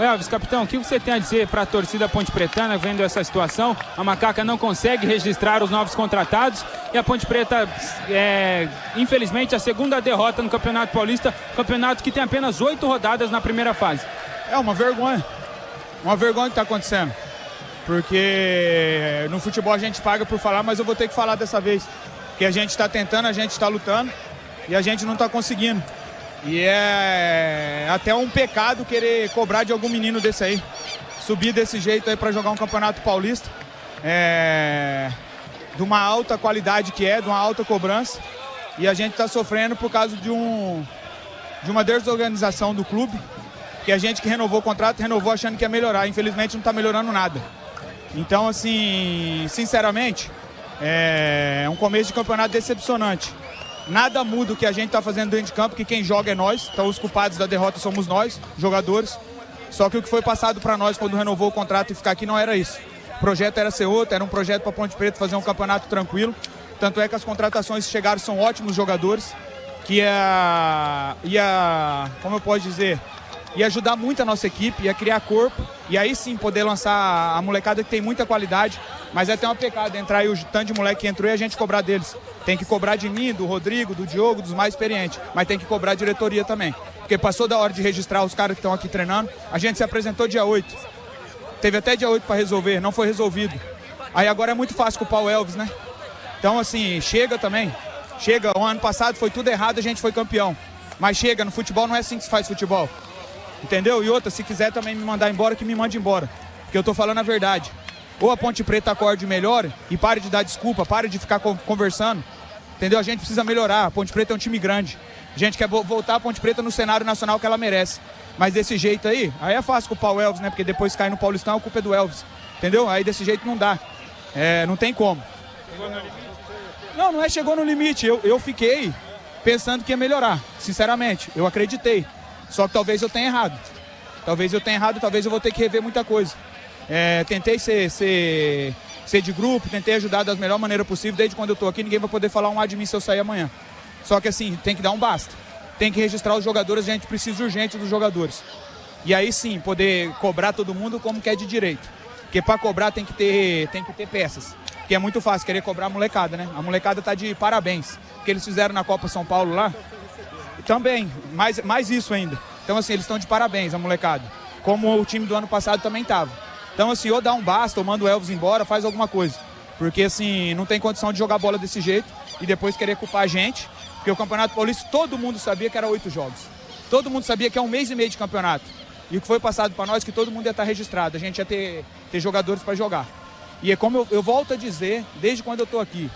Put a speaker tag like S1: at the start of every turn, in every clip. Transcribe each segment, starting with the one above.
S1: Elvis, capitão, o que você tem a dizer para a torcida Ponte Pretana vendo essa situação? A Macaca não consegue registrar os novos contratados e a Ponte Preta, infelizmente, a segunda derrota no Campeonato Paulista, campeonato que tem apenas 8 rodadas na primeira fase.
S2: É uma vergonha que está acontecendo, porque no futebol a gente paga por falar, mas eu vou ter que falar dessa vez, que a gente está tentando, a gente está lutando e a gente não está conseguindo. E é até um pecado querer cobrar de algum menino desse aí, subir desse jeito aí para jogar um Campeonato Paulista, de uma alta qualidade que de uma alta cobrança, e a gente está sofrendo por causa de uma desorganização do clube, que a gente que renovou o contrato, renovou achando que ia melhorar, infelizmente não está melhorando nada. Então, assim, sinceramente, é um começo de campeonato decepcionante. Nada muda o que a gente está fazendo dentro de campo, que quem joga é nós, então os culpados da derrota somos nós, jogadores. Só que o que foi passado para nós quando renovou o contrato e ficar aqui não era isso. O projeto era ser outro, era um projeto para Ponte Preta fazer um campeonato tranquilo. Tanto é que as contratações que chegaram são ótimos jogadores, que como eu posso dizer, ia ajudar muito a nossa equipe, ia criar corpo, e aí sim poder lançar a molecada que tem muita qualidade. Mas é até um pecado entrar aí o tanto de moleque que entrou e a gente cobrar deles. Tem que cobrar de mim, do Rodrigo, do Diogo, dos mais experientes. Mas tem que cobrar a diretoria também. Porque passou da hora de registrar os caras que estão aqui treinando. A gente se apresentou dia 8. Teve até dia 8 para resolver, não foi resolvido. Aí agora é muito fácil culpar o Elvis, né? Então assim, chega também. Chega, o ano passado foi tudo errado, a gente foi campeão. Mas chega, no futebol não é assim que se faz futebol. Entendeu? E outra, se quiser também me mandar embora, que me mande embora. Porque eu tô falando a verdade. Ou a Ponte Preta acorde melhor e pare de dar desculpa, pare de ficar conversando. Entendeu? A gente precisa melhorar. A Ponte Preta é um time grande. A gente quer voltar a Ponte Preta no cenário nacional que ela merece. Mas desse jeito aí é fácil culpar o Elvis, né? Porque depois que cai no Paulistão, a culpa é do Elvis. Entendeu? Aí desse jeito não dá. Não tem como. Chegou no limite? Não é chegou no limite. Eu fiquei pensando que ia melhorar. Sinceramente, eu acreditei. Só que talvez eu tenha errado. Talvez eu vou ter que rever muita coisa. Tentei ser de grupo, tentei ajudar da melhor maneira possível. Desde quando eu tô aqui, ninguém vai poder falar um A de mim se eu sair amanhã. Só que assim, tem que dar um basta. Tem que registrar os jogadores, a gente precisa urgente dos jogadores. E aí sim, poder cobrar todo mundo como que é de direito. Porque para cobrar tem que ter peças. Que é muito fácil querer cobrar a molecada, né? A molecada tá de parabéns. O que eles fizeram na Copa São Paulo lá, também, mais isso ainda. Então assim, eles estão de parabéns, a molecada. Como o time do ano passado também tava. Então assim, ou dá um basta, ou manda o Elvis embora, faz alguma coisa. Porque assim, não tem condição de jogar bola desse jeito e depois querer culpar a gente. Porque o Campeonato Paulista, todo mundo sabia que era 8 jogos. Todo mundo sabia que é 1 mês e meio de campeonato. E o que foi passado para nós, que todo mundo ia estar registrado. A gente ia ter jogadores para jogar. E é como eu volto a dizer, desde quando eu tô aqui,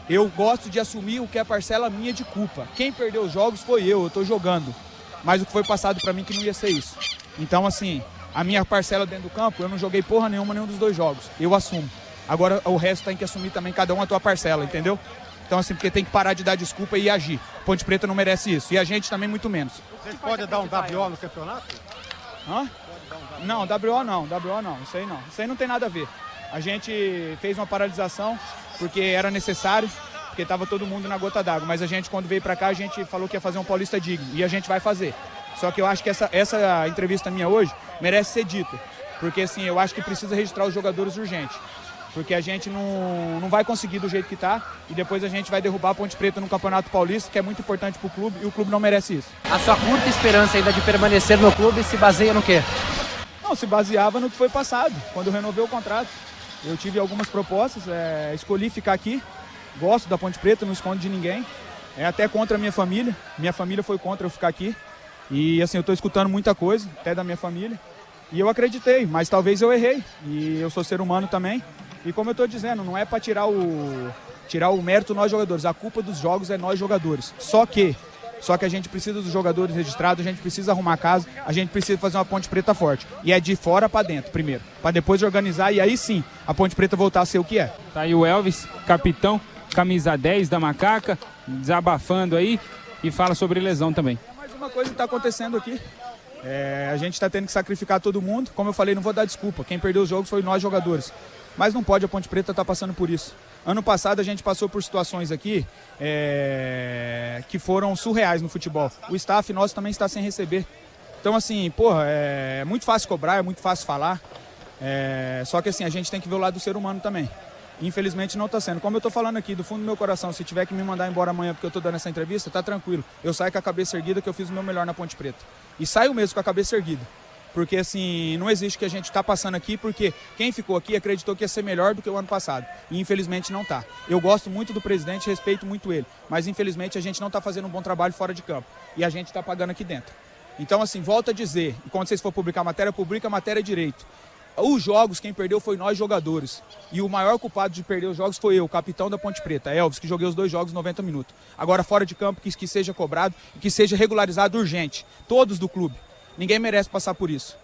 S2: eu gosto de assumir o que é parcela minha de culpa. Quem perdeu os jogos foi eu tô jogando. Mas o que foi passado para mim que não ia ser isso. Então assim, a minha parcela dentro do campo, eu não joguei porra nenhuma nenhum dos 2 jogos. Eu assumo. Agora o resto tem que assumir também, cada um a tua parcela, entendeu? Então assim, porque tem que parar de dar desculpa e agir. Ponte Preta não merece isso. E a gente também muito menos.
S3: Vocês podem dar um WO no campeonato?
S2: Hã? Não, WO não. Isso aí não tem nada a ver. A gente fez uma paralisação porque era necessário, porque estava todo mundo na gota d'água. Mas a gente, quando veio para cá, a gente falou que ia fazer um Paulista digno. E a gente vai fazer. Só que eu acho que essa entrevista minha hoje merece ser dita. Porque assim, eu acho que precisa registrar os jogadores urgente. Porque a gente não vai conseguir do jeito que está. E depois a gente vai derrubar a Ponte Preta no Campeonato Paulista, que é muito importante para o clube. E o clube não merece isso.
S4: A sua curta esperança ainda de permanecer no clube se baseia no quê?
S2: Não, se baseava no que foi passado. Quando eu renovei o contrato. Eu tive algumas propostas, escolhi ficar aqui, gosto da Ponte Preta, não escondo de ninguém, até contra a minha família foi contra eu ficar aqui, e assim, eu estou escutando muita coisa, até da minha família, e eu acreditei, mas talvez eu errei, e eu sou ser humano também, e como eu estou dizendo, não é para tirar o mérito nós jogadores, a culpa dos jogos é nós jogadores, só que a gente precisa dos jogadores registrados, a gente precisa arrumar a casa, a gente precisa fazer uma Ponte Preta forte. E é de fora para dentro primeiro, para depois organizar e aí sim a Ponte Preta voltar a ser o que é.
S1: Tá aí o Elvis, capitão, camisa 10 da Macaca, desabafando aí e fala sobre lesão também.
S2: Mais uma coisa que está acontecendo aqui. A gente está tendo que sacrificar todo mundo. Como eu falei, não vou dar desculpa. Quem perdeu os jogos foi nós jogadores. Mas não pode a Ponte Preta estar passando por isso. Ano passado a gente passou por situações aqui que foram surreais no futebol. O staff nosso também está sem receber. Então, assim, porra, é muito fácil cobrar, é muito fácil falar. Só que, assim, a gente tem que ver o lado do ser humano também. Infelizmente não está sendo. Como eu estou falando aqui, do fundo do meu coração, se tiver que me mandar embora amanhã porque eu estou dando essa entrevista, tá tranquilo. Eu saio com a cabeça erguida, que eu fiz o meu melhor na Ponte Preta. E saio mesmo com a cabeça erguida. Porque, assim, não existe que a gente está passando aqui, porque quem ficou aqui acreditou que ia ser melhor do que o ano passado. E, infelizmente, não está. Eu gosto muito do presidente, respeito muito ele. Mas, infelizmente, a gente não está fazendo um bom trabalho fora de campo. E a gente está pagando aqui dentro. Então, assim, volto a dizer, e quando vocês for publicar a matéria, publica a matéria direito. Os jogos, quem perdeu foi nós, jogadores. E o maior culpado de perder os jogos foi eu, capitão da Ponte Preta, Elvis, que joguei os 2 jogos 90 minutos. Agora, fora de campo, que seja cobrado e que seja regularizado urgente. Todos do clube. Ninguém merece passar por isso.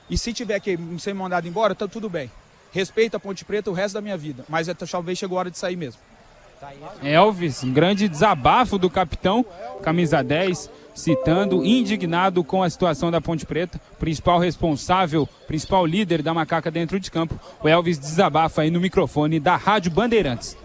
S2: E se tiver que ser mandado embora, tá tudo bem. Respeito a Ponte Preta o resto da minha vida. Mas talvez chegou a hora de sair mesmo.
S1: Elvis, um grande desabafo do capitão, camisa 10, citando, indignado com a situação da Ponte Preta, principal responsável, principal líder da Macaca dentro de campo. O Elvis desabafa aí no microfone da Rádio Bandeirantes.